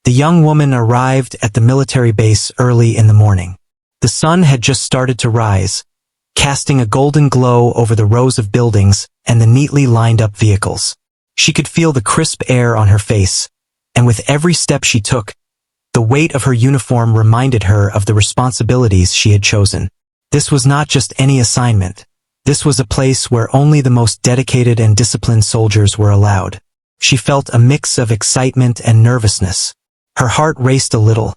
The young woman arrived at the military base early in the morning. The sun had just started to rise, casting a golden glow over the rows of buildings and the neatly lined-up vehicles. She could feel the crisp air on her face, and with every step she took, the weight of her uniform reminded her of the responsibilities she had chosen. This was not just any assignment. This was a place where only the most dedicated and disciplined soldiers were allowed. She felt a mix of excitement and nervousness. Her heart raced a little,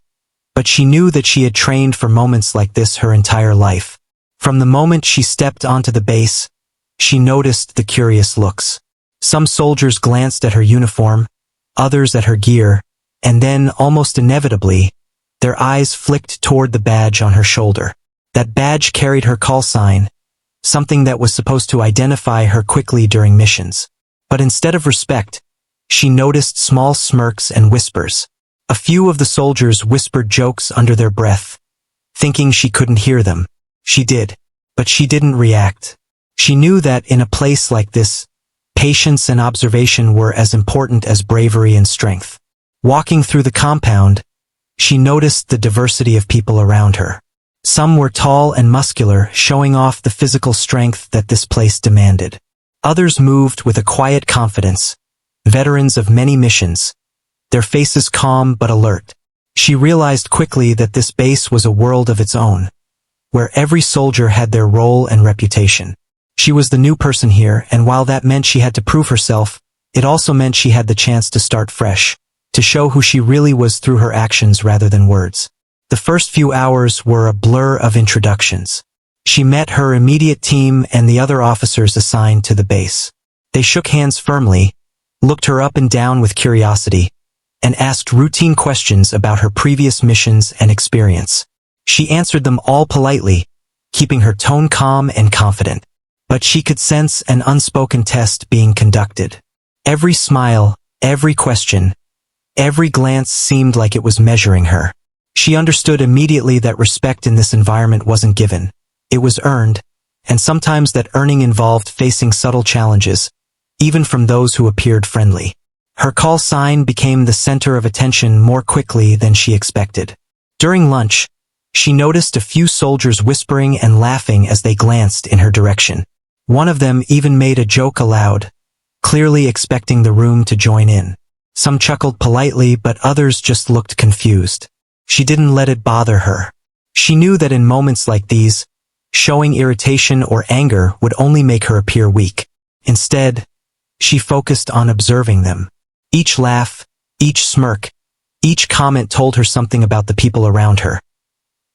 but she knew that she had trained for moments like this her entire life. From the moment she stepped onto the base, she noticed the curious looks. Some soldiers glanced at her uniform, others at her gear, and then, almost inevitably, their eyes flicked toward the badge on her shoulder. That badge carried her call sign, something that was supposed to identify her quickly during missions. But instead of respect, she noticed small smirks and whispers. A few of the soldiers whispered jokes under their breath, thinking she couldn't hear them. She did, but she didn't react. She knew that in a place like this, patience and observation were as important as bravery and strength. Walking through the compound, she noticed the diversity of people around her. Some were tall and muscular, showing off the physical strength that this place demanded. Others moved with a quiet confidence, veterans of many missions, their faces calm but alert. She realized quickly that this base was a world of its own, where every soldier had their role and reputation. She was the new person here, and while that meant she had to prove herself, it also meant she had the chance to start fresh, to show who she really was through her actions rather than words. The first few hours were a blur of introductions. She met her immediate team and the other officers assigned to the base. They shook hands firmly, looked her up and down with curiosity, and asked routine questions about her previous missions and experience. She answered them all politely, keeping her tone calm and confident. But she could sense an unspoken test being conducted. Every smile, every question, every glance seemed like it was measuring her. She understood immediately that respect in this environment wasn't given. It was earned, and sometimes that earning involved facing subtle challenges, even from those who appeared friendly. Her call sign became the center of attention more quickly than she expected. During lunch, she noticed a few soldiers whispering and laughing as they glanced in her direction. One of them even made a joke aloud, clearly expecting the room to join in. Some chuckled politely, but others just looked confused. She didn't let it bother her. She knew that in moments like these, showing irritation or anger would only make her appear weak. Instead, she focused on observing them. Each laugh, each smirk, each comment told her something about the people around her.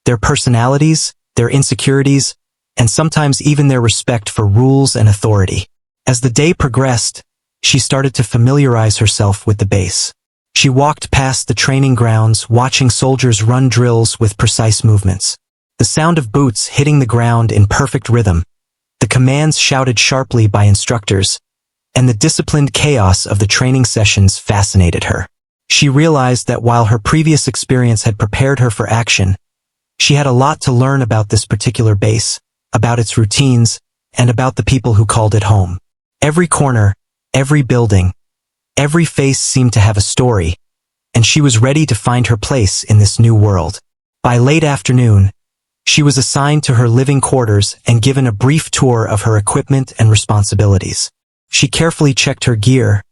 Their personalities, their insecurities, and sometimes even their respect for rules and authority. As the day progressed, she started to familiarize herself with the base. She walked past the training grounds, watching soldiers run drills with precise movements. The sound of boots hitting the ground in perfect rhythm, the commands shouted sharply by instructors, and the disciplined chaos of the training sessions fascinated her. She realized that while her previous experience had prepared her for action, she had a lot to learn about this particular base, about its routines, and about the people who called it home. Every corner, every building, every face seemed to have a story, and she was ready to find her place in this new world. By late afternoon, she was assigned to her living quarters and given a brief tour of her equipment and responsibilities. She carefully checked her gear,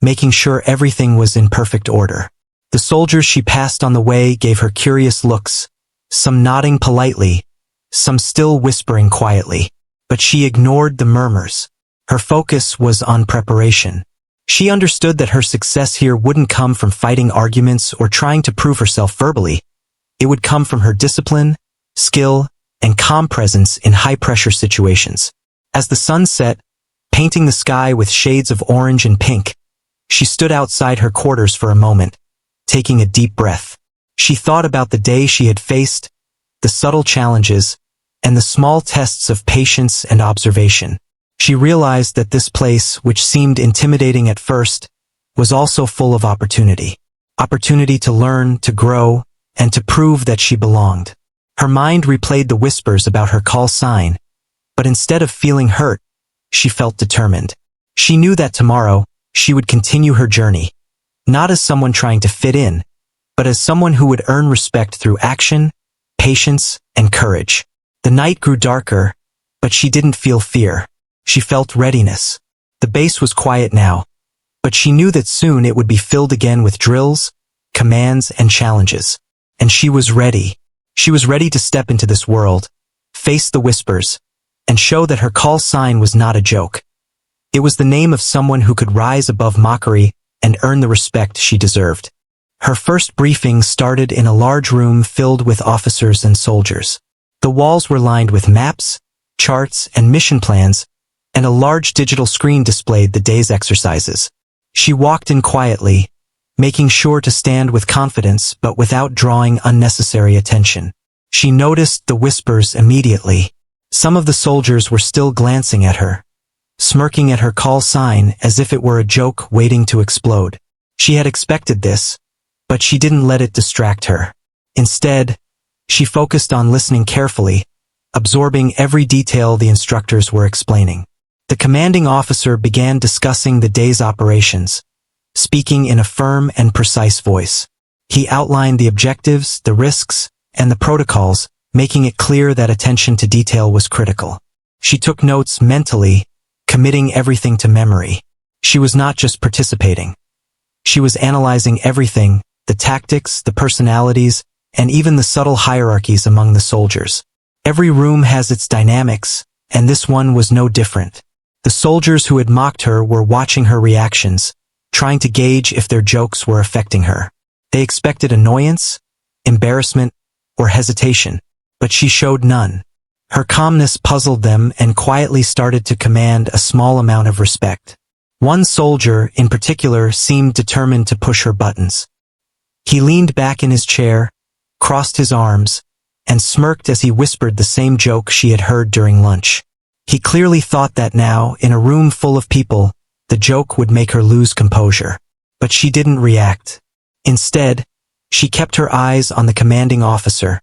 making sure everything was in perfect order. The soldiers she passed on the way gave her curious looks, some nodding politely, some still whispering quietly. But she ignored the murmurs. Her focus was on preparation. She understood that her success here wouldn't come from fighting arguments or trying to prove herself verbally. It would come from her discipline, skill, and calm presence in high-pressure situations. As the sun set, painting the sky with shades of orange and pink, she stood outside her quarters for a moment, taking a deep breath. She thought about the day she had faced, the subtle challenges, and the small tests of patience and observation. She realized that this place, which seemed intimidating at first, was also full of opportunity. Opportunity to learn, to grow, and to prove that she belonged. Her mind replayed the whispers about her call sign, but instead of feeling hurt, she felt determined. She knew that tomorrow, she would continue her journey. Not as someone trying to fit in, but as someone who would earn respect through action, patience, and courage. The night grew darker, but she didn't feel fear. She felt readiness. The base was quiet now, but she knew that soon it would be filled again with drills, commands, and challenges. And she was ready. She was ready to step into this world, face the whispers, and show that her call sign was not a joke. It was the name of someone who could rise above mockery and earn the respect she deserved. Her first briefing started in a large room filled with officers and soldiers. The walls were lined with maps, charts, and mission plans, and a large digital screen displayed the day's exercises. She walked in quietly, making sure to stand with confidence but without drawing unnecessary attention. She noticed the whispers immediately. Some of the soldiers were still glancing at her, smirking at her call sign as if it were a joke waiting to explode. She had expected this, but she didn't let it distract her. Instead, she focused on listening carefully, absorbing every detail the instructors were explaining. The commanding officer began discussing the day's operations, speaking in a firm and precise voice. He outlined the objectives, the risks, and the protocols, making it clear that attention to detail was critical. She took notes mentally, committing everything to memory. She was not just participating. She was analyzing everything, the tactics, the personalities, and even the subtle hierarchies among the soldiers. Every room has its dynamics, and this one was no different. The soldiers who had mocked her were watching her reactions, trying to gauge if their jokes were affecting her. They expected annoyance, embarrassment, or hesitation, but she showed none. Her calmness puzzled them and quietly started to command a small amount of respect. One soldier, in particular, seemed determined to push her buttons. He leaned back in his chair, crossed his arms, and smirked as he whispered the same joke she had heard during lunch. He clearly thought that now, in a room full of people, the joke would make her lose composure. But she didn't react. Instead, she kept her eyes on the commanding officer,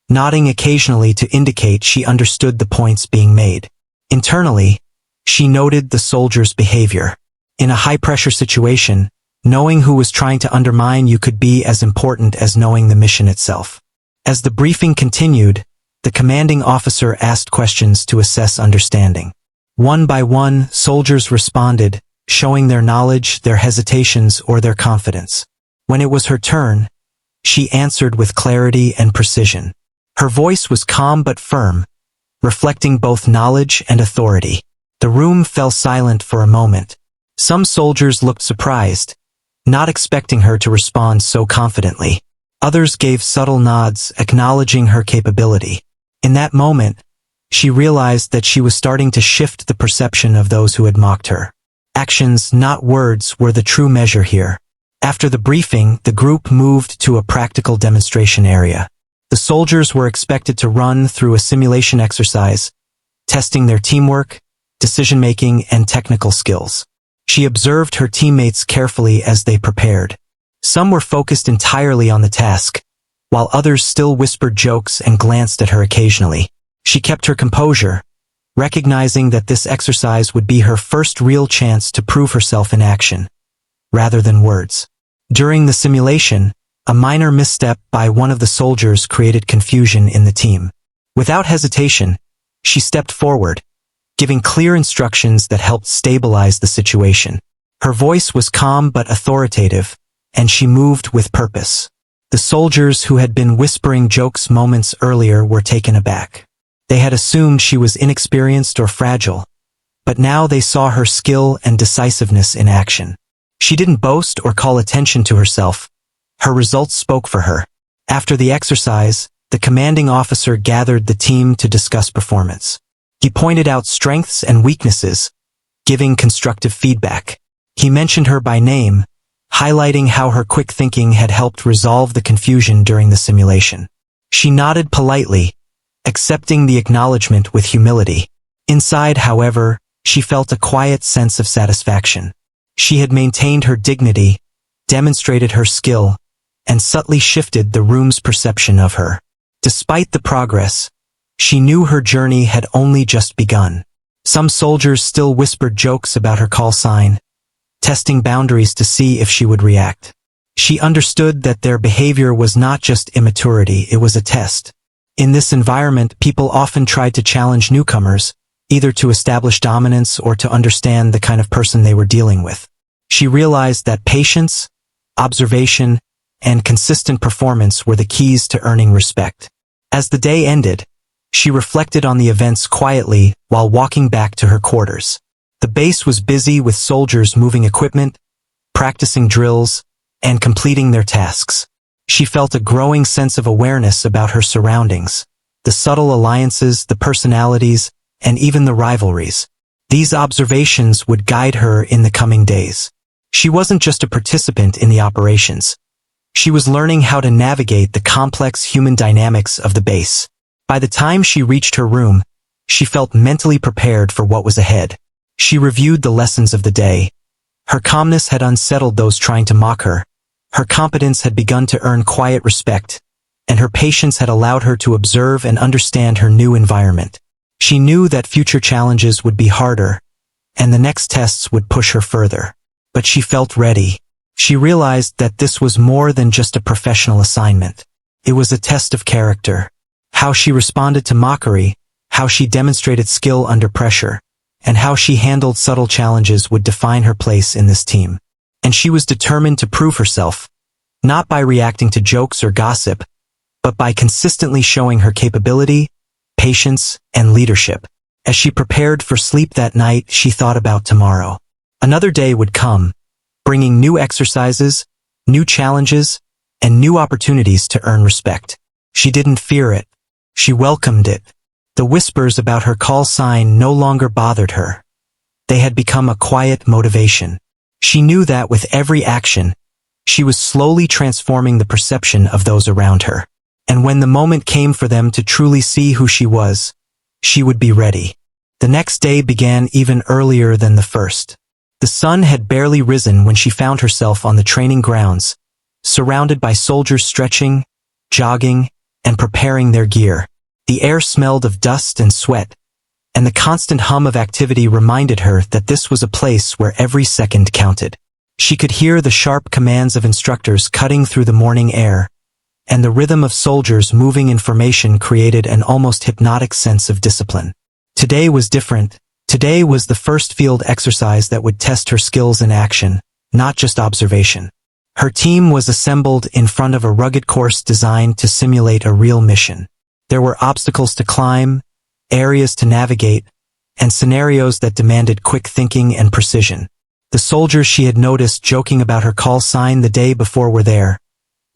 nodding occasionally to indicate she understood the points being made. Internally, she noted the soldier's behavior. In a high-pressure situation, knowing who was trying to undermine you could be as important as knowing the mission itself. As the briefing continued, the commanding officer asked questions to assess understanding. One by one, soldiers responded, showing their knowledge, their hesitations, or their confidence. When it was her turn, she answered with clarity and precision. Her voice was calm but firm, reflecting both knowledge and authority. The room fell silent for a moment. Some soldiers looked surprised, not expecting her to respond so confidently. Others gave subtle nods, acknowledging her capability. In that moment, she realized that she was starting to shift the perception of those who had mocked her. Actions, not words, were the true measure here. After the briefing, the group moved to a practical demonstration area. The soldiers were expected to run through a simulation exercise, testing their teamwork, decision-making, and technical skills. She observed her teammates carefully as they prepared. Some were focused entirely on the task, while others still whispered jokes and glanced at her occasionally. She kept her composure, recognizing that this exercise would be her first real chance to prove herself in action, rather than words. During the simulation, a minor misstep by one of the soldiers created confusion in the team. Without hesitation, she stepped forward, giving clear instructions that helped stabilize the situation. Her voice was calm but authoritative, and she moved with purpose. The soldiers who had been whispering jokes moments earlier were taken aback. They had assumed she was inexperienced or fragile, but now they saw her skill and decisiveness in action. She didn't boast or call attention to herself. Her results spoke for her. After the exercise, the commanding officer gathered the team to discuss performance. He pointed out strengths and weaknesses, giving constructive feedback. He mentioned her by name, highlighting how her quick thinking had helped resolve the confusion during the simulation. She nodded politely, accepting the acknowledgement with humility. Inside, however, she felt a quiet sense of satisfaction. She had maintained her dignity, demonstrated her skill, and subtly shifted the room's perception of her. Despite the progress, she knew her journey had only just begun. Some soldiers still whispered jokes about her call sign, testing boundaries to see if she would react. She understood that their behavior was not just immaturity, it was a test. In this environment, people often tried to challenge newcomers, either to establish dominance or to understand the kind of person they were dealing with. She realized that patience, observation, and consistent performance were the keys to earning respect. As the day ended, she reflected on the events quietly while walking back to her quarters. The base was busy with soldiers moving equipment, practicing drills, and completing their tasks. She felt a growing sense of awareness about her surroundings, the subtle alliances, the personalities, and even the rivalries. These observations would guide her in the coming days. She wasn't just a participant in the operations. She was learning how to navigate the complex human dynamics of the base. By the time she reached her room, she felt mentally prepared for what was ahead. She reviewed the lessons of the day. Her calmness had unsettled those trying to mock her. Her competence had begun to earn quiet respect, and her patience had allowed her to observe and understand her new environment. She knew that future challenges would be harder, and the next tests would push her further. But she felt ready. She realized that this was more than just a professional assignment. It was a test of character. How she responded to mockery, how she demonstrated skill under pressure, and how she handled subtle challenges would define her place in this team. And she was determined to prove herself, not by reacting to jokes or gossip, but by consistently showing her capability, patience, and leadership. As she prepared for sleep that night, she thought about tomorrow. Another day would come, bringing new exercises, new challenges, and new opportunities to earn respect. She didn't fear it. She welcomed it. The whispers about her call sign no longer bothered her. They had become a quiet motivation. She knew that with every action, she was slowly transforming the perception of those around her. And when the moment came for them to truly see who she was, she would be ready. The next day began even earlier than the first. The sun had barely risen when she found herself on the training grounds, surrounded by soldiers stretching, jogging, and preparing their gear. The air smelled of dust and sweat, and the constant hum of activity reminded her that this was a place where every second counted. She could hear the sharp commands of instructors cutting through the morning air, and the rhythm of soldiers moving in formation created an almost hypnotic sense of discipline. Today was different. Today was the first field exercise that would test her skills in action, not just observation. Her team was assembled in front of a rugged course designed to simulate a real mission. There were obstacles to climb, areas to navigate, and scenarios that demanded quick thinking and precision. The soldiers she had noticed joking about her call sign the day before were there,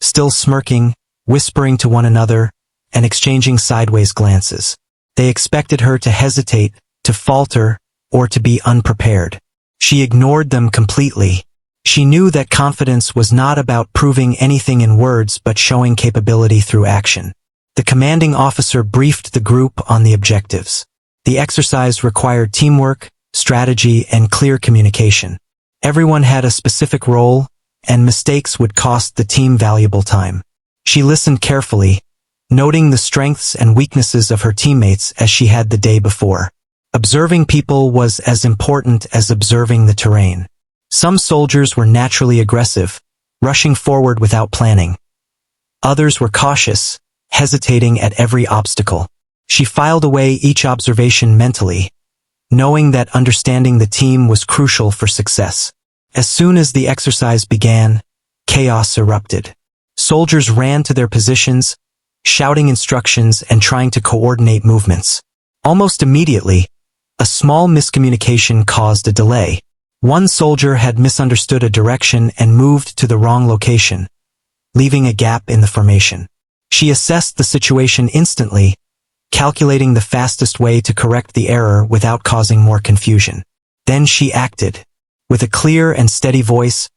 still smirking, whispering to one another, and exchanging sideways glances. They expected her to hesitate, to falter, or to be unprepared. She ignored them completely. She knew that confidence was not about proving anything in words but showing capability through action. The commanding officer briefed the group on the objectives. The exercise required teamwork, strategy, and clear communication. Everyone had a specific role, and mistakes would cost the team valuable time. She listened carefully, noting the strengths and weaknesses of her teammates as she had the day before. Observing people was as important as observing the terrain. Some soldiers were naturally aggressive, rushing forward without planning. Others were cautious, hesitating at every obstacle. She filed away each observation mentally, knowing that understanding the team was crucial for success. As soon as the exercise began, chaos erupted. Soldiers ran to their positions, shouting instructions and trying to coordinate movements. Almost immediately, a small miscommunication caused a delay. One soldier had misunderstood a direction and moved to the wrong location, leaving a gap in the formation. She assessed the situation instantly, calculating the fastest way to correct the error without causing more confusion. Then she acted. With a clear and steady voice,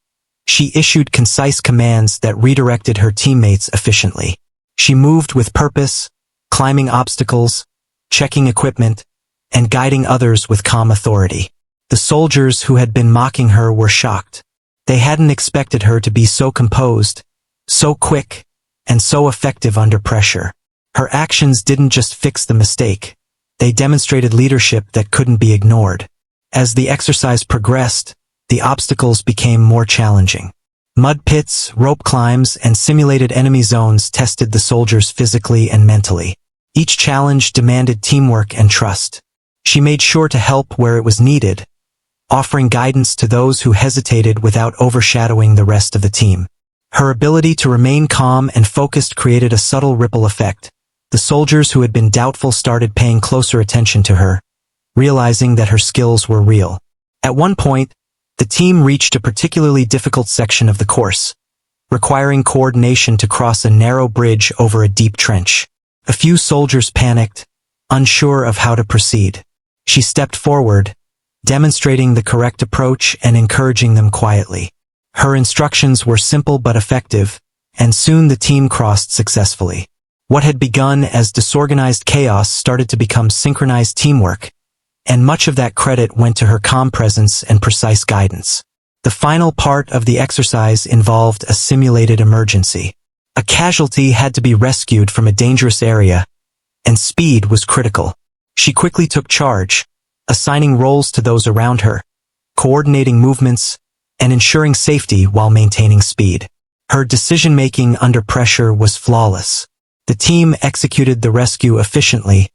she issued concise commands that redirected her teammates efficiently. She moved with purpose, climbing obstacles, checking equipment, and guiding others with calm authority. The soldiers who had been mocking her were shocked. They hadn't expected her to be so composed, so quick, and so effective under pressure. Her actions didn't just fix the mistake. They demonstrated leadership that couldn't be ignored. As the exercise progressed, the obstacles became more challenging. Mud pits, rope climbs, and simulated enemy zones tested the soldiers physically and mentally. Each challenge demanded teamwork and trust. She made sure to help where it was needed, offering guidance to those who hesitated without overshadowing the rest of the team. Her ability to remain calm and focused created a subtle ripple effect. The soldiers who had been doubtful started paying closer attention to her, realizing that her skills were real. At one point, the team reached a particularly difficult section of the course, requiring coordination to cross a narrow bridge over a deep trench. A few soldiers panicked, unsure of how to proceed. She stepped forward, demonstrating the correct approach and encouraging them quietly. Her instructions were simple but effective, and soon the team crossed successfully. What had begun as disorganized chaos started to become synchronized teamwork, and much of that credit went to her calm presence and precise guidance. The final part of the exercise involved a simulated emergency. A casualty had to be rescued from a dangerous area, and speed was critical. She quickly took charge, assigning roles to those around her, coordinating movements, and ensuring safety while maintaining speed. Her decision-making under pressure was flawless. The team executed the rescue efficiently,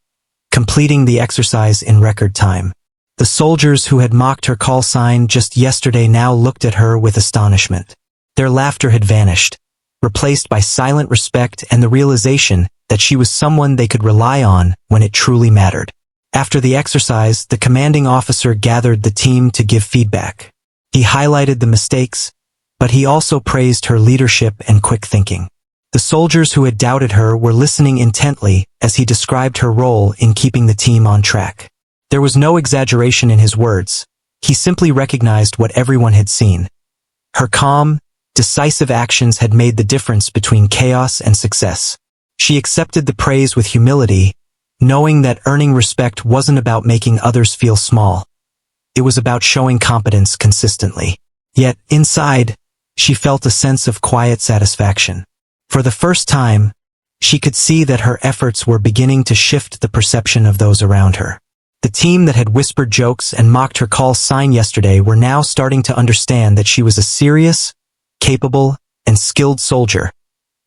completing the exercise in record time. The soldiers who had mocked her call sign just yesterday now looked at her with astonishment. Their laughter had vanished, replaced by silent respect and the realization that she was someone they could rely on when it truly mattered. After the exercise, the commanding officer gathered the team to give feedback. He highlighted the mistakes, but he also praised her leadership and quick thinking. The soldiers who had doubted her were listening intently as he described her role in keeping the team on track. There was no exaggeration in his words. He simply recognized what everyone had seen. Her calm, decisive actions had made the difference between chaos and success. She accepted the praise with humility, knowing that earning respect wasn't about making others feel small. It was about showing competence consistently. Yet, inside, she felt a sense of quiet satisfaction. For the first time, she could see that her efforts were beginning to shift the perception of those around her. The team that had whispered jokes and mocked her call sign yesterday were now starting to understand that she was a serious, capable, and skilled soldier,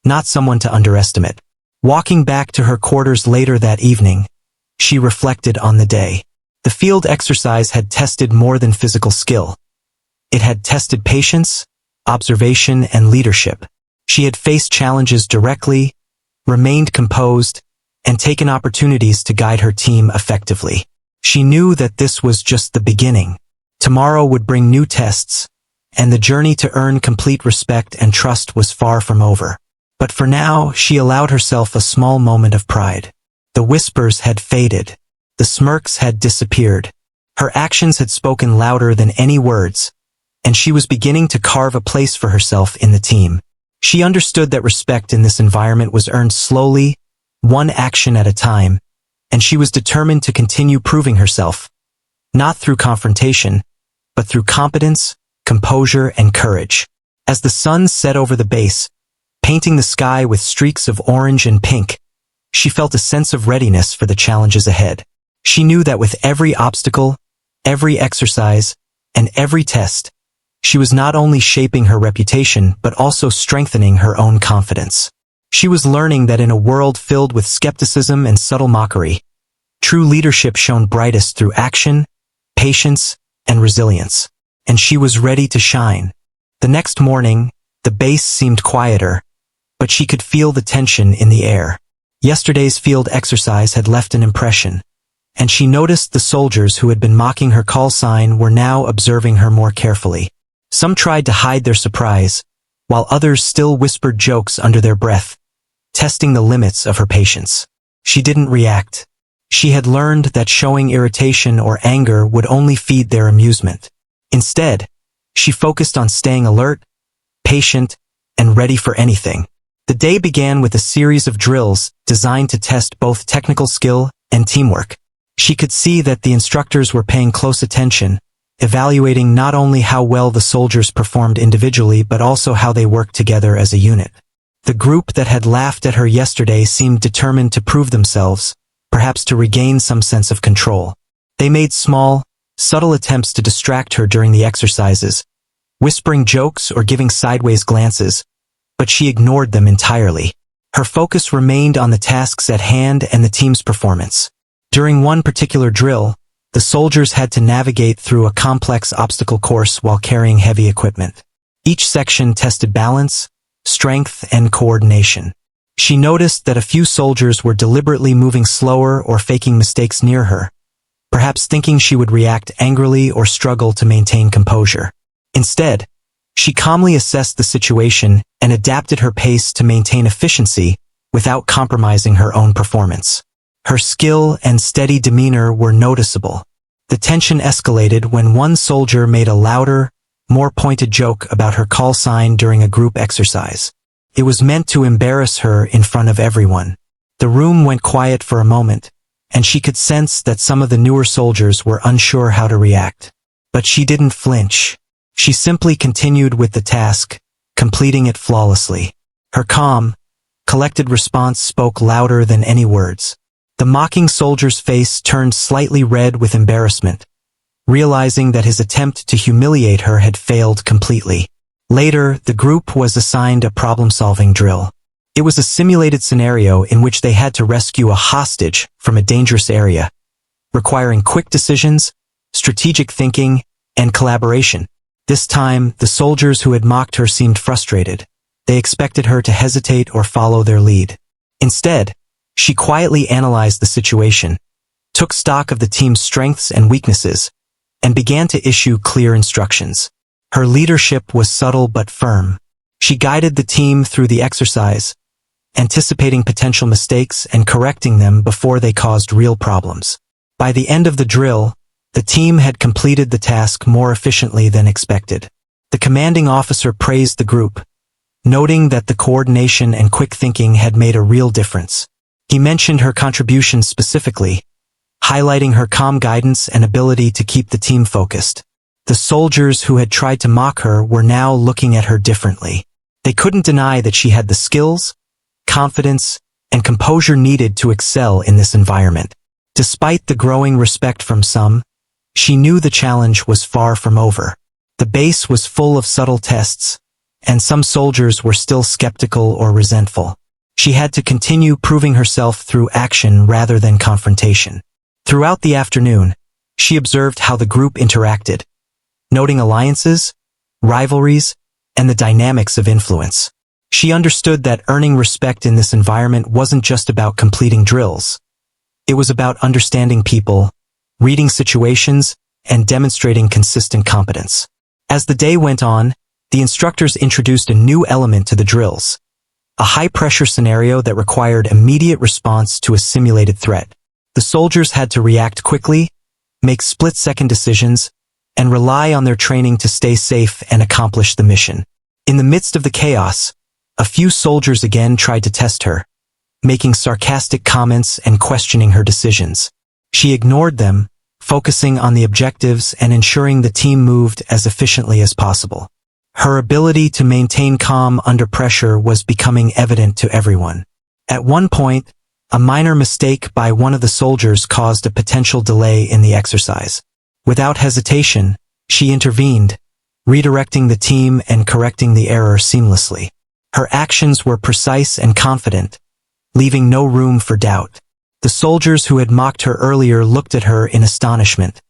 not someone to underestimate. Walking back to her quarters later that evening, she reflected on the day. The field exercise had tested more than physical skill. It had tested patience, observation, and leadership. She had faced challenges directly, remained composed, and taken opportunities to guide her team effectively. She knew that this was just the beginning. Tomorrow would bring new tests, and the journey to earn complete respect and trust was far from over. But for now, she allowed herself a small moment of pride. The whispers had faded. The smirks had disappeared. Her actions had spoken louder than any words, and she was beginning to carve a place for herself in the team. She understood that respect in this environment was earned slowly, one action at a time, and she was determined to continue proving herself, not through confrontation, but through competence, composure, and courage. As the sun set over the base, painting the sky with streaks of orange and pink, she felt a sense of readiness for the challenges ahead. She knew that with every obstacle, every exercise, and every test, she was not only shaping her reputation but also strengthening her own confidence. She was learning that in a world filled with skepticism and subtle mockery, true leadership shone brightest through action, patience, and resilience. And she was ready to shine. The next morning, the base seemed quieter, but she could feel the tension in the air. Yesterday's field exercise had left an impression, and she noticed the soldiers who had been mocking her call sign were now observing her more carefully. Some tried to hide their surprise, while others still whispered jokes under their breath, testing the limits of her patience. She didn't react. She had learned that showing irritation or anger would only feed their amusement. Instead, she focused on staying alert, patient, and ready for anything. The day began with a series of drills designed to test both technical skill and teamwork. She could see that the instructors were paying close attention, evaluating not only how well the soldiers performed individually but also how they worked together as a unit. The group that had laughed at her yesterday seemed determined to prove themselves, perhaps to regain some sense of control. They made small, subtle attempts to distract her during the exercises, whispering jokes or giving sideways glances, but she ignored them entirely. Her focus remained on the tasks at hand and the team's performance. During one particular drill, the soldiers had to navigate through a complex obstacle course while carrying heavy equipment. Each section tested balance, strength, and coordination. She noticed that a few soldiers were deliberately moving slower or faking mistakes near her, perhaps thinking she would react angrily or struggle to maintain composure. Instead, she calmly assessed the situation and adapted her pace to maintain efficiency without compromising her own performance. Her skill and steady demeanor were noticeable. The tension escalated when one soldier made a louder, more pointed joke about her call sign during a group exercise. It was meant to embarrass her in front of everyone. The room went quiet for a moment, and she could sense that some of the newer soldiers were unsure how to react. But she didn't flinch. She simply continued with the task, completing it flawlessly. Her calm, collected response spoke louder than any words. The mocking soldier's face turned slightly red with embarrassment, realizing that his attempt to humiliate her had failed completely. Later, the group was assigned a problem-solving drill. It was a simulated scenario in which they had to rescue a hostage from a dangerous area, requiring quick decisions, strategic thinking, and collaboration. This time, the soldiers who had mocked her seemed frustrated. They expected her to hesitate or follow their lead. Instead, she quietly analyzed the situation, took stock of the team's strengths and weaknesses, and began to issue clear instructions. Her leadership was subtle but firm. She guided the team through the exercise, anticipating potential mistakes and correcting them before they caused real problems. By the end of the drill, the team had completed the task more efficiently than expected. The commanding officer praised the group, noting that the coordination and quick thinking had made a real difference. He mentioned her contributions specifically, highlighting her calm guidance and ability to keep the team focused. The soldiers who had tried to mock her were now looking at her differently. They couldn't deny that she had the skills, confidence, and composure needed to excel in this environment. Despite the growing respect from some, she knew the challenge was far from over. The base was full of subtle tests, and some soldiers were still skeptical or resentful. She had to continue proving herself through action rather than confrontation. Throughout the afternoon, she observed how the group interacted, noting alliances, rivalries, and the dynamics of influence. She understood that earning respect in this environment wasn't just about completing drills. It was about understanding people, reading situations, and demonstrating consistent competence. As the day went on, the instructors introduced a new element to the drills, a high-pressure scenario that required immediate response to a simulated threat. The soldiers had to react quickly, make split-second decisions, and rely on their training to stay safe and accomplish the mission. In the midst of the chaos, a few soldiers again tried to test her, making sarcastic comments and questioning her decisions. She ignored them, focusing on the objectives and ensuring the team moved as efficiently as possible. Her ability to maintain calm under pressure was becoming evident to everyone. At one point, a minor mistake by one of the soldiers caused a potential delay in the exercise. Without hesitation, she intervened, redirecting the team and correcting the error seamlessly. Her actions were precise and confident, leaving no room for doubt. The soldiers who had mocked her earlier looked at her in astonishment,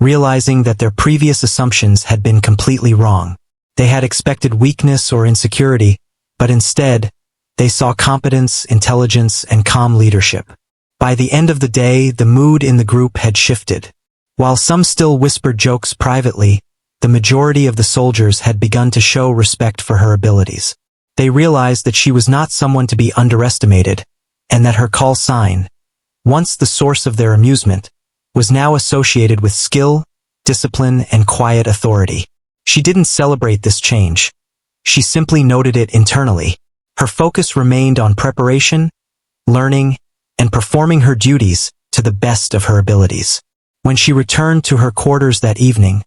realizing that their previous assumptions had been completely wrong. They had expected weakness or insecurity, but instead, they saw competence, intelligence, and calm leadership. By the end of the day, the mood in the group had shifted. While some still whispered jokes privately, the majority of the soldiers had begun to show respect for her abilities. They realized that she was not someone to be underestimated, and that her call sign, once the source of their amusement, was now associated with skill, discipline, and quiet authority. She didn't celebrate this change. She simply noted it internally. Her focus remained on preparation, learning, and performing her duties to the best of her abilities. When she returned to her quarters that evening,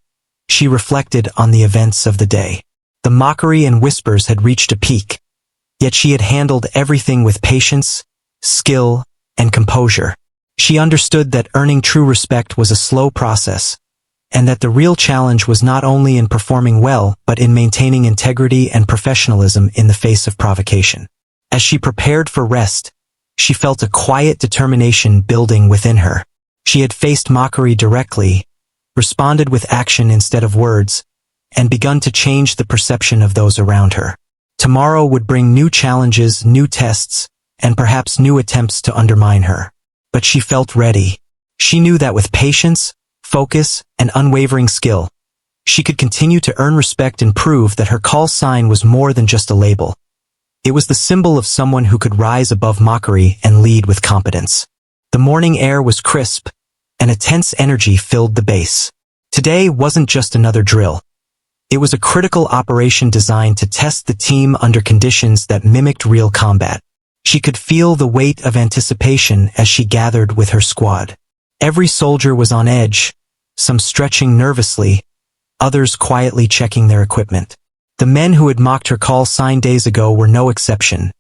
she reflected on the events of the day. The mockery and whispers had reached a peak, yet she had handled everything with patience, skill, and composure. She understood that earning true respect was a slow process, and that the real challenge was not only in performing well, but in maintaining integrity and professionalism in the face of provocation. As she prepared for rest, she felt a quiet determination building within her. She had faced mockery directly, responded with action instead of words, and begun to change the perception of those around her. Tomorrow would bring new challenges, new tests, and perhaps new attempts to undermine her. But she felt ready. She knew that with patience, focus, and unwavering skill, she could continue to earn respect and prove that her call sign was more than just a label. It was the symbol of someone who could rise above mockery and lead with competence. The morning air was crisp, and a tense energy filled the base. Today wasn't just another drill. It was a critical operation designed to test the team under conditions that mimicked real combat. She could feel the weight of anticipation as she gathered with her squad. Every soldier was on edge, some stretching nervously, others quietly checking their equipment. The men who had mocked her call sign days ago were no exception.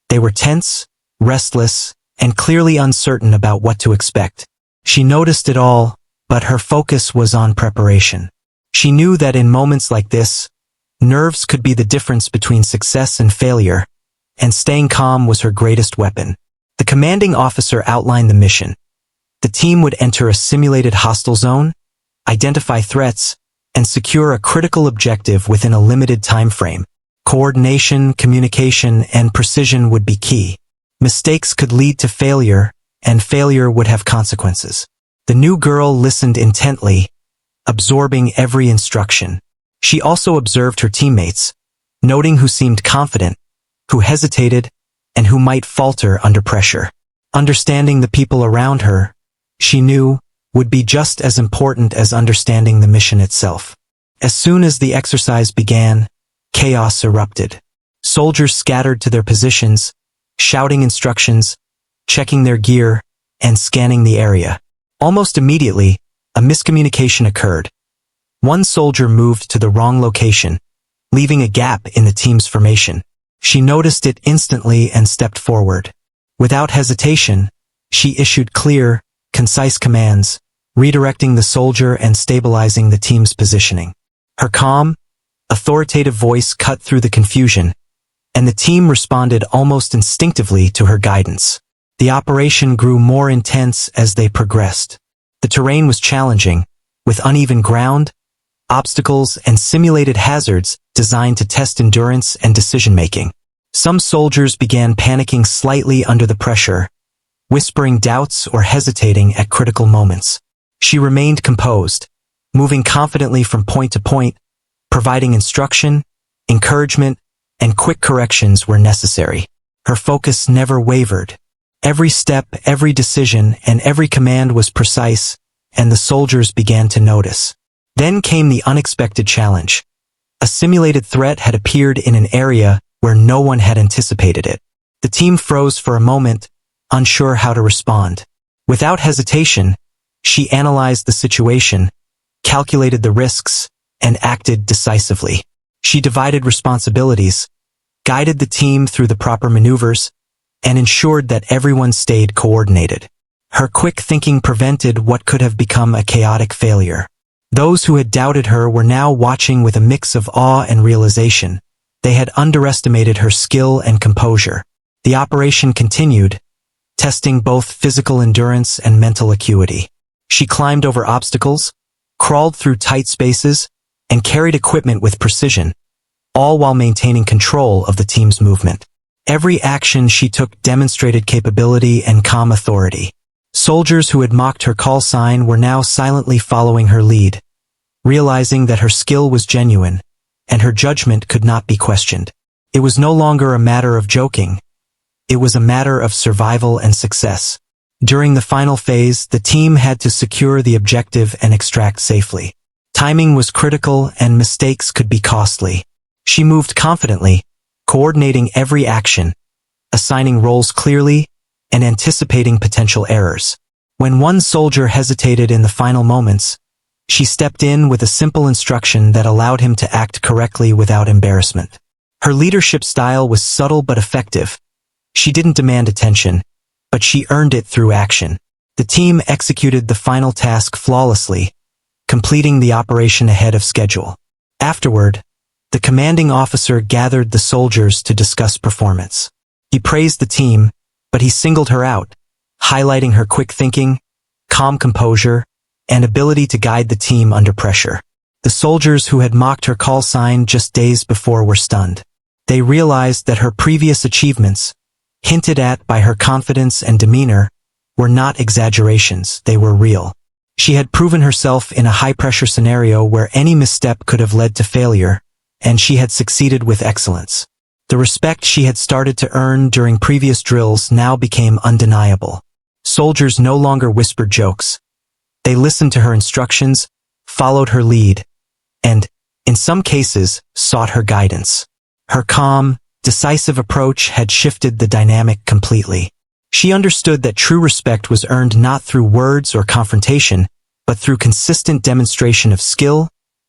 They were tense, restless, and clearly uncertain about what to expect. She noticed it all, but her focus was on preparation. She knew that in moments like this, nerves could be the difference between success and failure, and staying calm was her greatest weapon. The commanding officer outlined the mission. The team would enter a simulated hostile zone, identify threats, and secure a critical objective within a limited time frame. Coordination, communication, and precision would be key. Mistakes could lead to failure, and failure would have consequences. The new girl listened intently, absorbing every instruction. She also observed her teammates, noting who seemed confident, who hesitated, and who might falter under pressure. Understanding the people around her, she knew, would be just as important as understanding the mission itself. As soon as the exercise began, chaos erupted. Soldiers scattered to their positions, shouting instructions, checking their gear, and scanning the area. Almost immediately, a miscommunication occurred. One soldier moved to the wrong location, leaving a gap in the team's formation. She noticed it instantly and stepped forward. Without hesitation, she issued clear, concise commands, redirecting the soldier and stabilizing the team's positioning. Her calm, authoritative voice cut through the confusion, and the team responded almost instinctively to her guidance. The operation grew more intense as they progressed. The terrain was challenging, with uneven ground, obstacles, and simulated hazards designed to test endurance and decision-making. Some soldiers began panicking slightly under the pressure, whispering doubts or hesitating at critical moments. She remained composed, moving confidently from point to point, providing instruction, encouragement, and quick corrections where necessary. Her focus never wavered. Every step, every decision, and every command was precise, and the soldiers began to notice. Then came the unexpected challenge. A simulated threat had appeared in an area where no one had anticipated it. The team froze for a moment, unsure how to respond. Without hesitation, she analyzed the situation, calculated the risks, and acted decisively. She divided responsibilities, guided the team through the proper maneuvers, and ensured that everyone stayed coordinated. Her quick thinking prevented what could have become a chaotic failure. Those who had doubted her were now watching with a mix of awe and realization. They had underestimated her skill and composure. The operation continued, testing both physical endurance and mental acuity. She climbed over obstacles, crawled through tight spaces, and carried equipment with precision, all while maintaining control of the team's movement. Every action she took demonstrated capability and calm authority. Soldiers who had mocked her call sign were now silently following her lead, realizing that her skill was genuine, and her judgment could not be questioned. It was no longer a matter of joking. It was a matter of survival and success. During the final phase, the team had to secure the objective and extract safely. Timing was critical and mistakes could be costly. She moved confidently, coordinating every action, assigning roles clearly, and anticipating potential errors. When one soldier hesitated in the final moments, she stepped in with a simple instruction that allowed him to act correctly without embarrassment. Her leadership style was subtle but effective. She didn't demand attention, but she earned it through action. The team executed the final task flawlessly, completing the operation ahead of schedule. Afterward, the commanding officer gathered the soldiers to discuss performance. He praised the team, but he singled her out, highlighting her quick thinking, calm composure, and ability to guide the team under pressure. The soldiers who had mocked her call sign just days before were stunned. They realized that her previous achievements, hinted at by her confidence and demeanor, were not exaggerations, they were real. She had proven herself in a high-pressure scenario where any misstep could have led to failure, and she had succeeded with excellence. The respect she had started to earn during previous drills now became undeniable. Soldiers no longer whispered jokes. They listened to her instructions, followed her lead, and, in some cases, sought her guidance. Her calm, decisive approach had shifted the dynamic completely. She understood that true respect was earned not through words or confrontation, but through consistent demonstration of skill,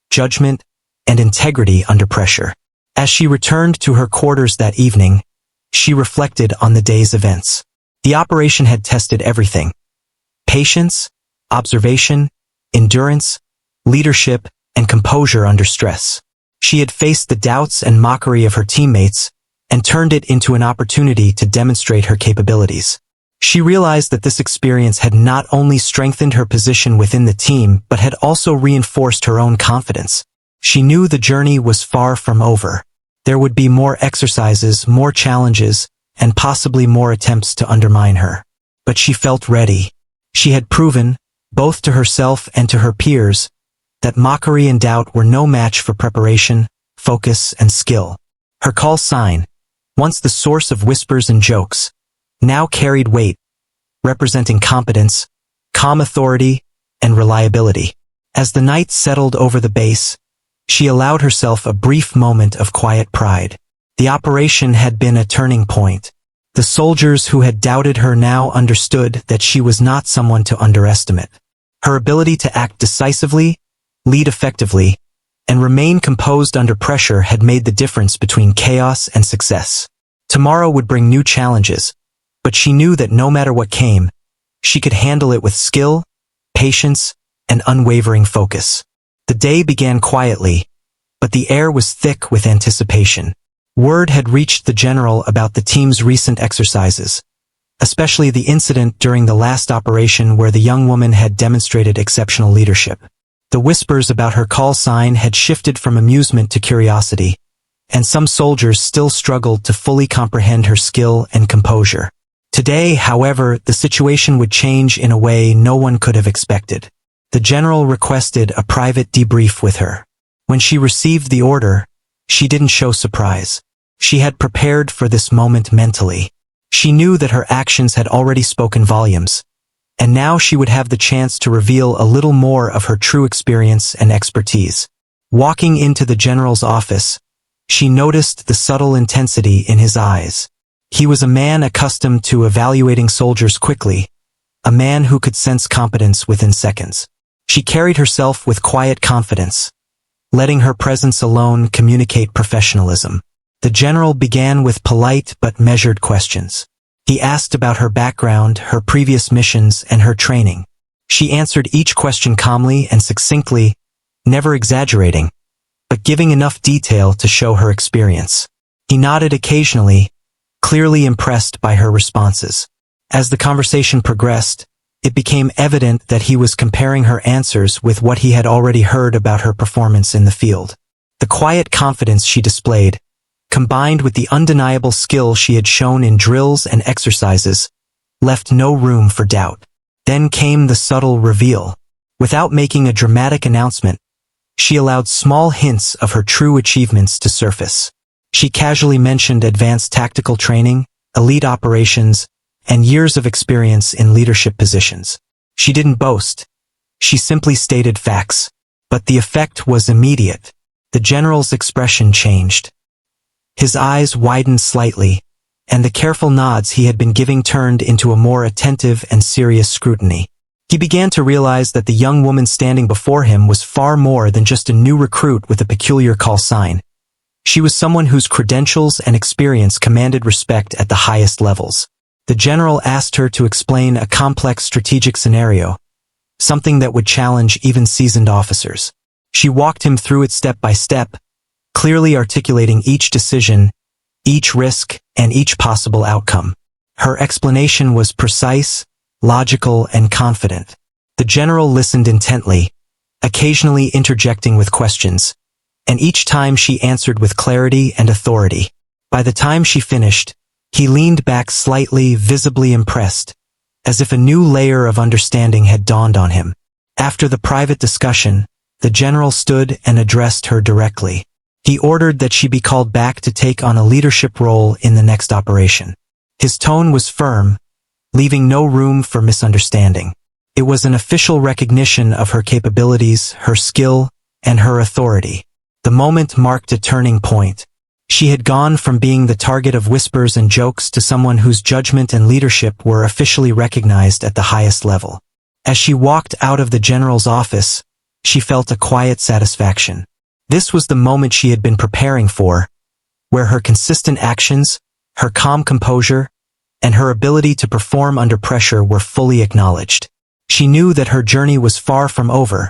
judgment, and integrity under pressure. As she returned to her quarters that evening, she reflected on the day's events. The operation had tested everything: patience, observation, endurance, leadership, and composure under stress. She had faced the doubts and mockery of her teammates and turned it into an opportunity to demonstrate her capabilities. She realized that this experience had not only strengthened her position within the team but had also reinforced her own confidence. She knew the journey was far from over. There would be more exercises, more challenges, and possibly more attempts to undermine her. But she felt ready. She had proven, both to herself and to her peers, that mockery and doubt were no match for preparation, focus, and skill. Her call sign, once the source of whispers and jokes, now carried weight, representing competence, calm authority, and reliability. As the night settled over the base, she allowed herself a brief moment of quiet pride. The operation had been a turning point. The soldiers who had doubted her now understood that she was not someone to underestimate. Her ability to act decisively, lead effectively, and remain composed under pressure had made the difference between chaos and success. Tomorrow would bring new challenges, but she knew that no matter what came, she could handle it with skill, patience, and unwavering focus. The day began quietly, but the air was thick with anticipation. Word had reached the general about the team's recent exercises, especially the incident during the last operation where the young woman had demonstrated exceptional leadership. The whispers about her call sign had shifted from amusement to curiosity, and some soldiers still struggled to fully comprehend her skill and composure. Today, however, the situation would change in a way no one could have expected. The general requested a private debrief with her. When she received the order, she didn't show surprise. She had prepared for this moment mentally. She knew that her actions had already spoken volumes, and now she would have the chance to reveal a little more of her true experience and expertise. Walking into the general's office, she noticed the subtle intensity in his eyes. He was a man accustomed to evaluating soldiers quickly, a man who could sense competence within seconds. She carried herself with quiet confidence, letting her presence alone communicate professionalism. The general began with polite but measured questions. He asked about her background, her previous missions, and her training. She answered each question calmly and succinctly, never exaggerating, but giving enough detail to show her experience. He nodded occasionally, clearly impressed by her responses. As the conversation progressed, it became evident that he was comparing her answers with what he had already heard about her performance in the field. The quiet confidence she displayed, combined with the undeniable skill she had shown in drills and exercises, left no room for doubt. Then came the subtle reveal. Without making a dramatic announcement, she allowed small hints of her true achievements to surface. She casually mentioned advanced tactical training, elite operations, and years of experience in leadership positions. She didn't boast. She simply stated facts. But the effect was immediate. The general's expression changed. His eyes widened slightly, and the careful nods he had been giving turned into a more attentive and serious scrutiny. He began to realize that the young woman standing before him was far more than just a new recruit with a peculiar call sign. She was someone whose credentials and experience commanded respect at the highest levels. The general asked her to explain a complex strategic scenario, something that would challenge even seasoned officers. She walked him through it step by step, clearly articulating each decision, each risk, and each possible outcome. Her explanation was precise, logical, and confident. The general listened intently, occasionally interjecting with questions, and each time she answered with clarity and authority. By the time she finished, he leaned back slightly, visibly impressed, as if a new layer of understanding had dawned on him. After the private discussion, the general stood and addressed her directly. He ordered that she be called back to take on a leadership role in the next operation. His tone was firm, leaving no room for misunderstanding. It was an official recognition of her capabilities, her skill, and her authority. The moment marked a turning point. She had gone from being the target of whispers and jokes to someone whose judgment and leadership were officially recognized at the highest level. As she walked out of the general's office, she felt a quiet satisfaction. This was the moment she had been preparing for, where her consistent actions, her calm composure, and her ability to perform under pressure were fully acknowledged. She knew that her journey was far from over,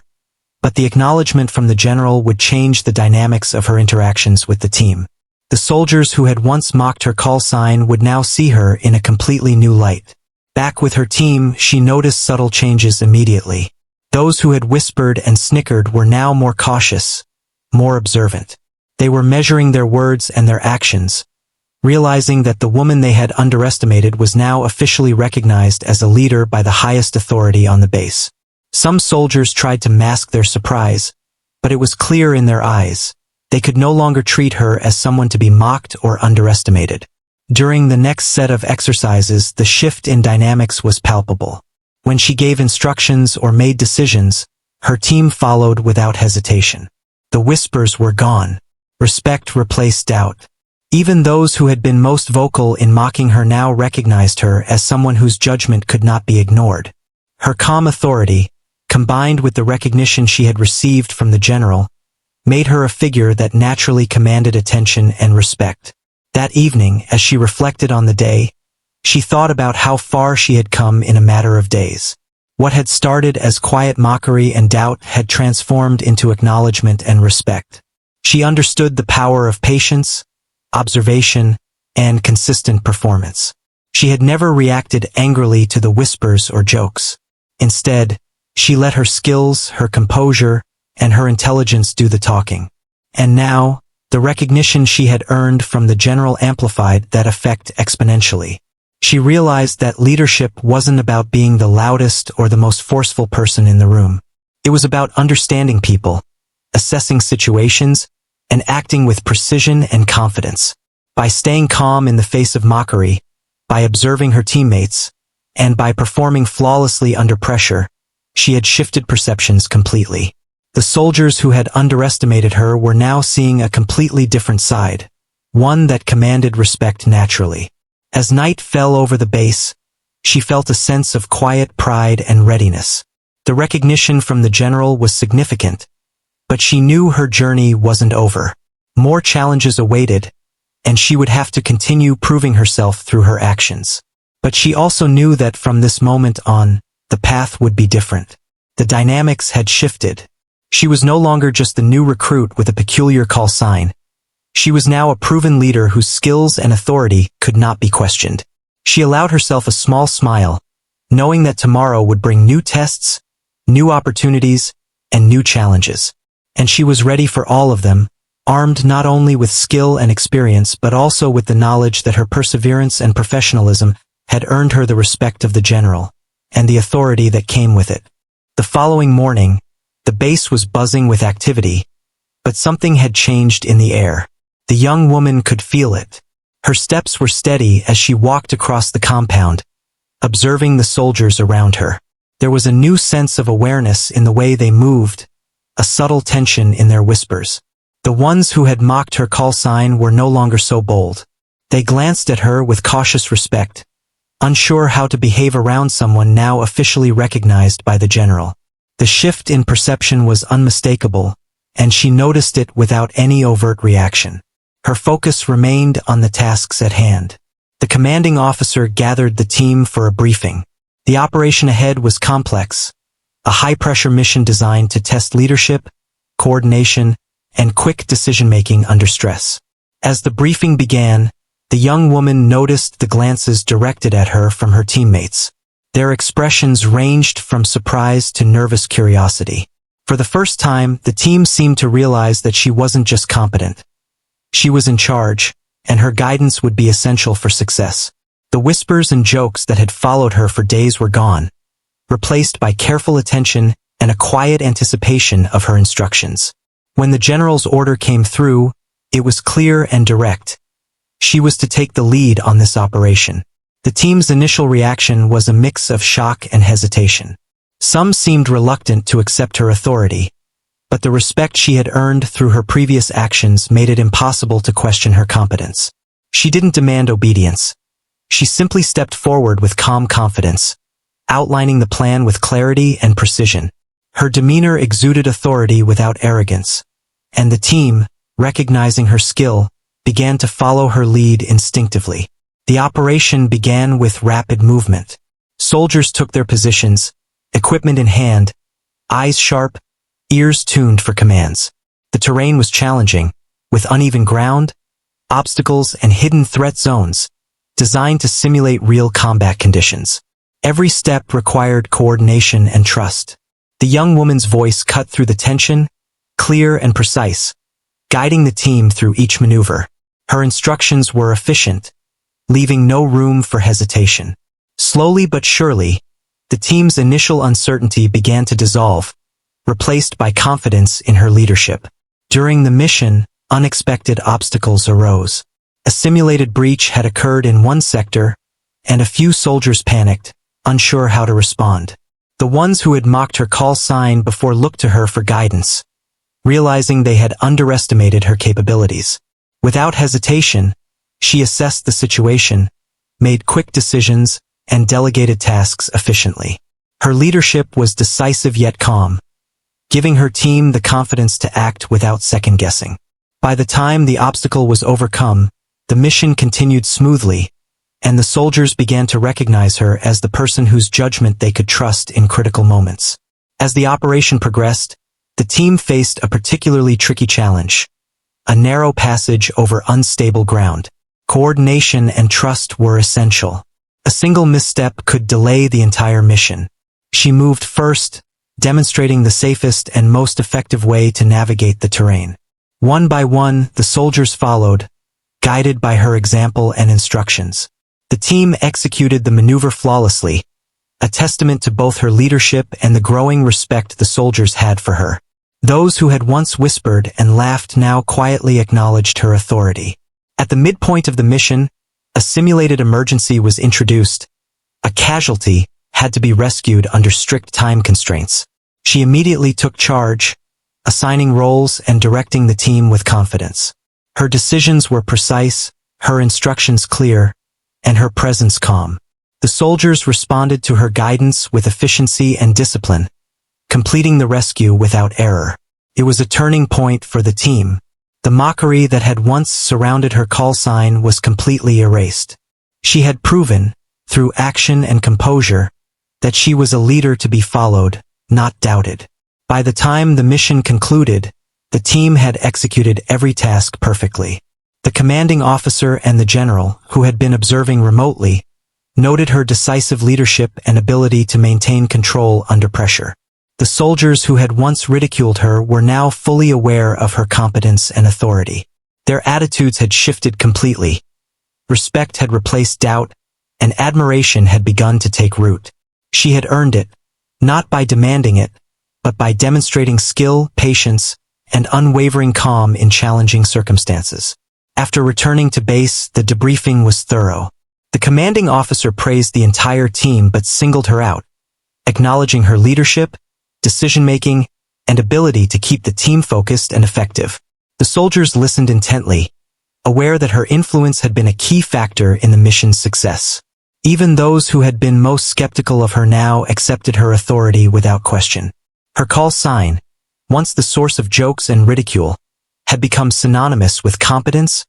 but the acknowledgement from the general would change the dynamics of her interactions with the team. The soldiers who had once mocked her call sign would now see her in a completely new light. Back with her team, she noticed subtle changes immediately. Those who had whispered and snickered were now more cautious, more observant. They were measuring their words and their actions, realizing that the woman they had underestimated was now officially recognized as a leader by the highest authority on the base. Some soldiers tried to mask their surprise, but it was clear in their eyes. They could no longer treat her as someone to be mocked or underestimated. During the next set of exercises, the shift in dynamics was palpable. When she gave instructions or made decisions, her team followed without hesitation. The whispers were gone. Respect replaced doubt. Even those who had been most vocal in mocking her now recognized her as someone whose judgment could not be ignored. Her calm authority, combined with the recognition she had received from the general, made her a figure that naturally commanded attention and respect. That evening, as she reflected on the day, she thought about how far she had come in a matter of days. What had started as quiet mockery and doubt had transformed into acknowledgement and respect. She understood the power of patience, observation, and consistent performance. She had never reacted angrily to the whispers or jokes. Instead, she let her skills, her composure, and her intelligence do the talking. And now, the recognition she had earned from the general amplified that effect exponentially. She realized that leadership wasn't about being the loudest or the most forceful person in the room. It was about understanding people, assessing situations, and acting with precision and confidence. By staying calm in the face of mockery, by observing her teammates, and by performing flawlessly under pressure, she had shifted perceptions completely. The soldiers who had underestimated her were now seeing a completely different side, one that commanded respect naturally. As night fell over the base, she felt a sense of quiet pride and readiness. The recognition from the general was significant, but she knew her journey wasn't over. More challenges awaited, and she would have to continue proving herself through her actions. But she also knew that from this moment on, the path would be different. The dynamics had shifted. She was no longer just the new recruit with a peculiar call sign. She was now a proven leader whose skills and authority could not be questioned. She allowed herself a small smile, knowing that tomorrow would bring new tests, new opportunities, and new challenges. And she was ready for all of them, armed not only with skill and experience but also with the knowledge that her perseverance and professionalism had earned her the respect of the general, and the authority that came with it. The following morning, the base was buzzing with activity, but something had changed in the air. The young woman could feel it. Her steps were steady as she walked across the compound, observing the soldiers around her. There was a new sense of awareness in the way they moved, a subtle tension in their whispers. The ones who had mocked her call sign were no longer so bold. They glanced at her with cautious respect, unsure how to behave around someone now officially recognized by the general. The shift in perception was unmistakable, and she noticed it without any overt reaction. Her focus remained on the tasks at hand. The commanding officer gathered the team for a briefing. The operation ahead was complex, a high-pressure mission designed to test leadership, coordination, and quick decision-making under stress. As the briefing began, the young woman noticed the glances directed at her from her teammates. Their expressions ranged from surprise to nervous curiosity. For the first time, the team seemed to realize that she wasn't just competent. She was in charge, and her guidance would be essential for success. The whispers and jokes that had followed her for days were gone, replaced by careful attention and a quiet anticipation of her instructions. When the general's order came through, it was clear and direct. She was to take the lead on this operation. The team's initial reaction was a mix of shock and hesitation. Some seemed reluctant to accept her authority, but the respect she had earned through her previous actions made it impossible to question her competence. She didn't demand obedience. She simply stepped forward with calm confidence, outlining the plan with clarity and precision. Her demeanor exuded authority without arrogance, and the team, recognizing her skill, began to follow her lead instinctively. The operation began with rapid movement. Soldiers took their positions, equipment in hand, eyes sharp, ears tuned for commands. The terrain was challenging, with uneven ground, obstacles, and hidden threat zones, designed to simulate real combat conditions. Every step required coordination and trust. The young woman's voice cut through the tension, clear and precise, guiding the team through each maneuver. Her instructions were efficient, leaving no room for hesitation. Slowly but surely, the team's initial uncertainty began to dissolve, replaced by confidence in her leadership. During the mission, unexpected obstacles arose. A simulated breach had occurred in one sector, and a few soldiers panicked, unsure how to respond. The ones who had mocked her call sign before looked to her for guidance, realizing they had underestimated her capabilities. Without hesitation, she assessed the situation, made quick decisions, and delegated tasks efficiently. Her leadership was decisive yet calm, giving her team the confidence to act without second-guessing. By the time the obstacle was overcome, the mission continued smoothly, and the soldiers began to recognize her as the person whose judgment they could trust in critical moments. As the operation progressed, the team faced a particularly tricky challenge: a narrow passage over unstable ground. Coordination and trust were essential. A single misstep could delay the entire mission. She moved first, demonstrating the safest and most effective way to navigate the terrain. One by one, the soldiers followed, guided by her example and instructions. The team executed the maneuver flawlessly, a testament to both her leadership and the growing respect the soldiers had for her. Those who had once whispered and laughed now quietly acknowledged her authority. At the midpoint of the mission, a simulated emergency was introduced. A casualty had to be rescued under strict time constraints. She immediately took charge, assigning roles and directing the team with confidence. Her decisions were precise, her instructions clear, and her presence calm. The soldiers responded to her guidance with efficiency and discipline, completing the rescue without error. It was a turning point for the team. The mockery that had once surrounded her call sign was completely erased. She had proven, through action and composure, that she was a leader to be followed, not doubted. By the time the mission concluded, the team had executed every task perfectly. The commanding officer and the general, who had been observing remotely, noted her decisive leadership and ability to maintain control under pressure. The soldiers who had once ridiculed her were now fully aware of her competence and authority. Their attitudes had shifted completely. Respect had replaced doubt, and admiration had begun to take root. She had earned it, not by demanding it, but by demonstrating skill, patience, and unwavering calm in challenging circumstances. After returning to base, the debriefing was thorough. The commanding officer praised the entire team but singled her out, acknowledging her leadership, decision-making, and ability to keep the team focused and effective. The soldiers listened intently, aware that her influence had been a key factor in the mission's success. Even those who had been most skeptical of her now accepted her authority without question. Her call sign, once the source of jokes and ridicule, had become synonymous with competence,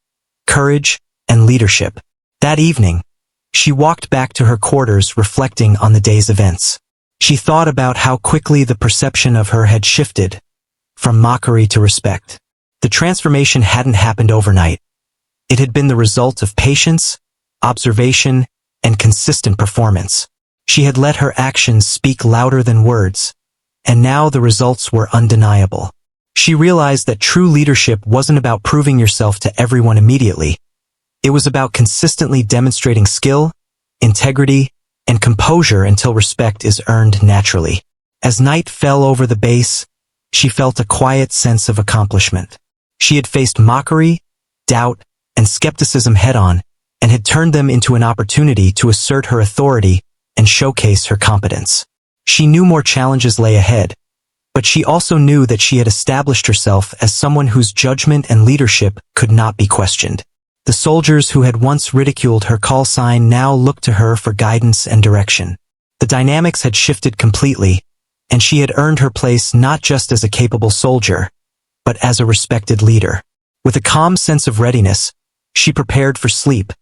courage, and leadership. That evening, she walked back to her quarters reflecting on the day's events. She thought about how quickly the perception of her had shifted, from mockery to respect. The transformation hadn't happened overnight. It had been the result of patience, observation, and consistent performance. She had let her actions speak louder than words, and now the results were undeniable. She realized that true leadership wasn't about proving yourself to everyone immediately. It was about consistently demonstrating skill, integrity, and composure until respect is earned naturally. As night fell over the base, she felt a quiet sense of accomplishment. She had faced mockery, doubt, and skepticism head-on, and had turned them into an opportunity to assert her authority and showcase her competence. She knew more challenges lay ahead, but she also knew that she had established herself as someone whose judgment and leadership could not be questioned. The soldiers who had once ridiculed her call sign now looked to her for guidance and direction. The dynamics had shifted completely, and she had earned her place not just as a capable soldier, but as a respected leader. With a calm sense of readiness, she prepared for sleep,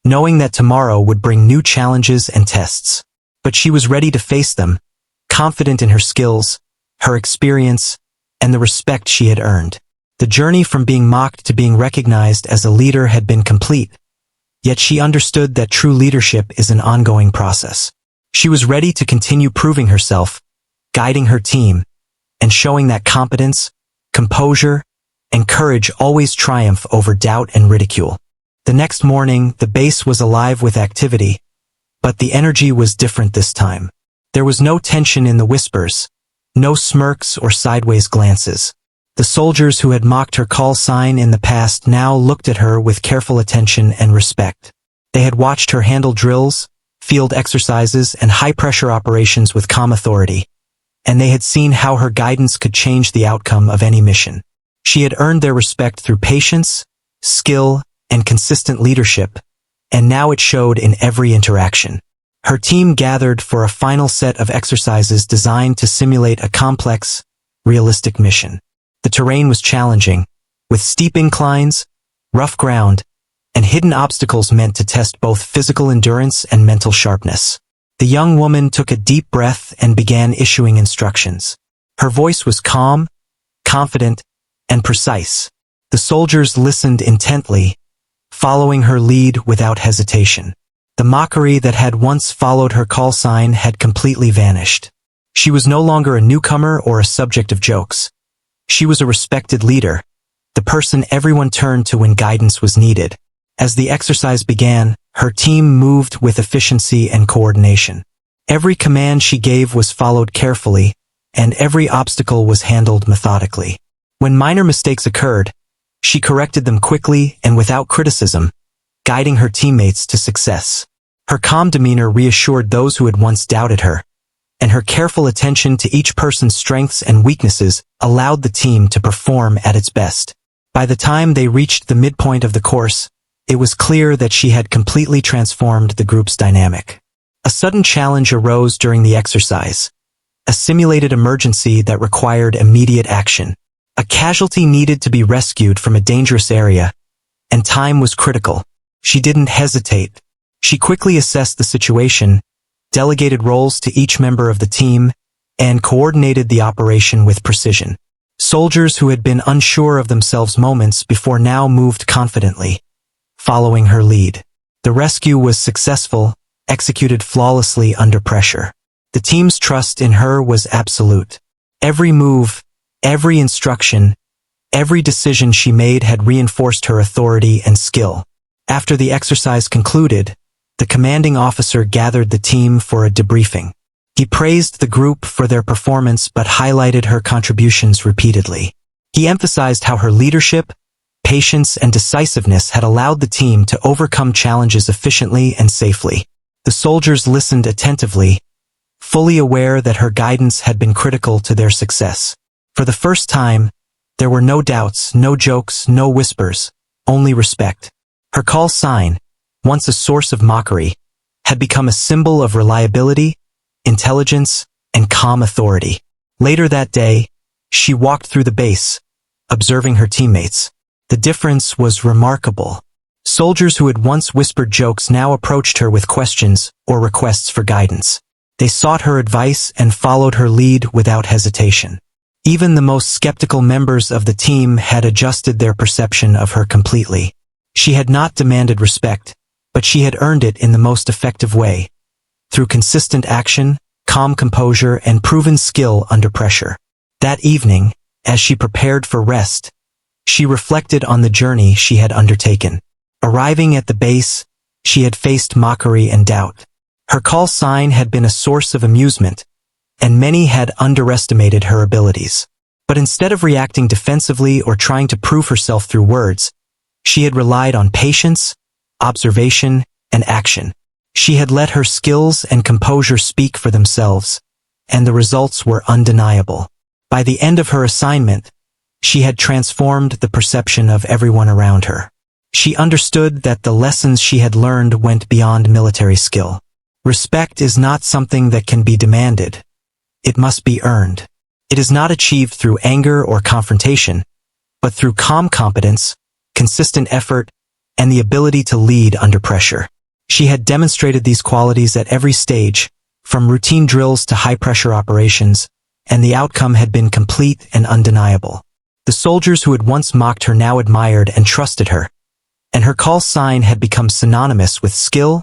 knowing that tomorrow would bring new challenges and tests. But she was ready to face them, confident in her skills, her experience, and the respect she had earned. The journey from being mocked to being recognized as a leader had been complete, yet she understood that true leadership is an ongoing process. She was ready to continue proving herself, guiding her team, and showing that competence, composure, and courage always triumph over doubt and ridicule. The next morning, the base was alive with activity, but the energy was different this time. There was no tension in the whispers, no smirks or sideways glances. The soldiers who had mocked her call sign in the past now looked at her with careful attention and respect. They had watched her handle drills, field exercises, and high-pressure operations with calm authority, and they had seen how her guidance could change the outcome of any mission. She had earned their respect through patience, skill, and consistent leadership, and now it showed in every interaction. Her team gathered for a final set of exercises designed to simulate a complex, realistic mission. The terrain was challenging, with steep inclines, rough ground, and hidden obstacles meant to test both physical endurance and mental sharpness. The young woman took a deep breath and began issuing instructions. Her voice was calm, confident, and precise. The soldiers listened intently, following her lead without hesitation. The mockery that had once followed her call sign had completely vanished. She was no longer a newcomer or a subject of jokes. She was a respected leader, the person everyone turned to when guidance was needed. As the exercise began, her team moved with efficiency and coordination. Every command she gave was followed carefully, and every obstacle was handled methodically. When minor mistakes occurred, she corrected them quickly and without criticism, guiding her teammates to success. Her calm demeanor reassured those who had once doubted her, and her careful attention to each person's strengths and weaknesses allowed the team to perform at its best. By the time they reached the midpoint of the course, it was clear that she had completely transformed the group's dynamic. A sudden challenge arose during the exercise, a simulated emergency that required immediate action. A casualty needed to be rescued from a dangerous area, and time was critical. She didn't hesitate. She quickly assessed the situation, delegated roles to each member of the team, and coordinated the operation with precision. Soldiers who had been unsure of themselves moments before now moved confidently, following her lead. The rescue was successful, executed flawlessly under pressure. The team's trust in her was absolute. Every move, every instruction, every decision she made had reinforced her authority and skill. After the exercise concluded, the commanding officer gathered the team for a debriefing. He praised the group for their performance but highlighted her contributions repeatedly. He emphasized how her leadership, patience, and decisiveness had allowed the team to overcome challenges efficiently and safely. The soldiers listened attentively, fully aware that her guidance had been critical to their success. For the first time, there were no doubts, no jokes, no whispers, only respect. Her call sign, once a source of mockery, had become a symbol of reliability, intelligence, and calm authority. Later that day, she walked through the base, observing her teammates. The difference was remarkable. Soldiers who had once whispered jokes now approached her with questions or requests for guidance. They sought her advice and followed her lead without hesitation. Even the most skeptical members of the team had adjusted their perception of her completely. She had not demanded respect, but she had earned it in the most effective way, through consistent action, calm composure, and proven skill under pressure. That evening, as she prepared for rest, she reflected on the journey she had undertaken. Arriving at the base, she had faced mockery and doubt. Her call sign had been a source of amusement, and many had underestimated her abilities. But instead of reacting defensively or trying to prove herself through words, she had relied on patience, observation, and action. She had let her skills and composure speak for themselves, and the results were undeniable. By the end of her assignment, she had transformed the perception of everyone around her. She understood that the lessons she had learned went beyond military skill. Respect is not something that can be demanded. It must be earned. It is not achieved through anger or confrontation, but through calm competence, consistent effort, and the ability to lead under pressure. She had demonstrated these qualities at every stage, from routine drills to high-pressure operations, and the outcome had been complete and undeniable. The soldiers who had once mocked her now admired and trusted her, and her call sign had become synonymous with skill,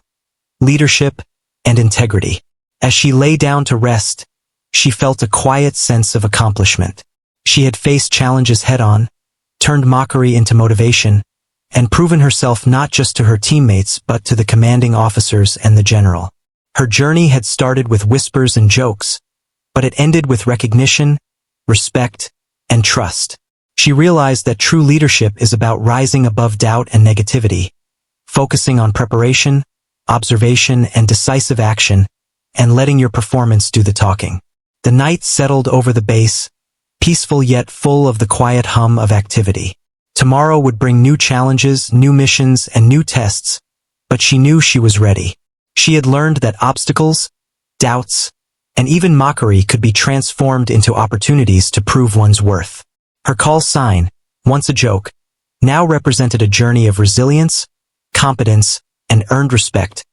leadership, and integrity. As she lay down to rest, she felt a quiet sense of accomplishment. She had faced challenges head-on, turned mockery into motivation, and proven herself not just to her teammates but to the commanding officers and the general. Her journey had started with whispers and jokes, but it ended with recognition, respect, and trust. She realized that true leadership is about rising above doubt and negativity, focusing on preparation, observation, and decisive action, and letting your performance do the talking. The night settled over the base, peaceful yet full of the quiet hum of activity. Tomorrow would bring new challenges, new missions, and new tests, but she knew she was ready. She had learned that obstacles, doubts, and even mockery could be transformed into opportunities to prove one's worth. Her call sign, once a joke, now represented a journey of resilience, competence, and earned respect,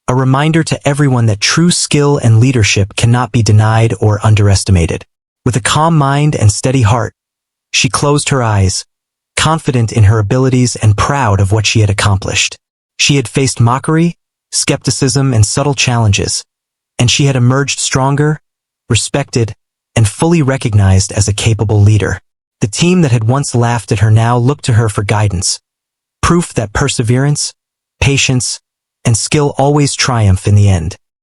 a reminder to everyone that true skill and leadership cannot be denied or underestimated. With a calm mind and steady heart, she closed her eyes, confident in her abilities and proud of what she had accomplished. She had faced mockery, skepticism, and subtle challenges, and she had emerged stronger, respected, and fully recognized as a capable leader. The team that had once laughed at her now looked to her for guidance, proof that perseverance, patience, and skill always triumph in the end.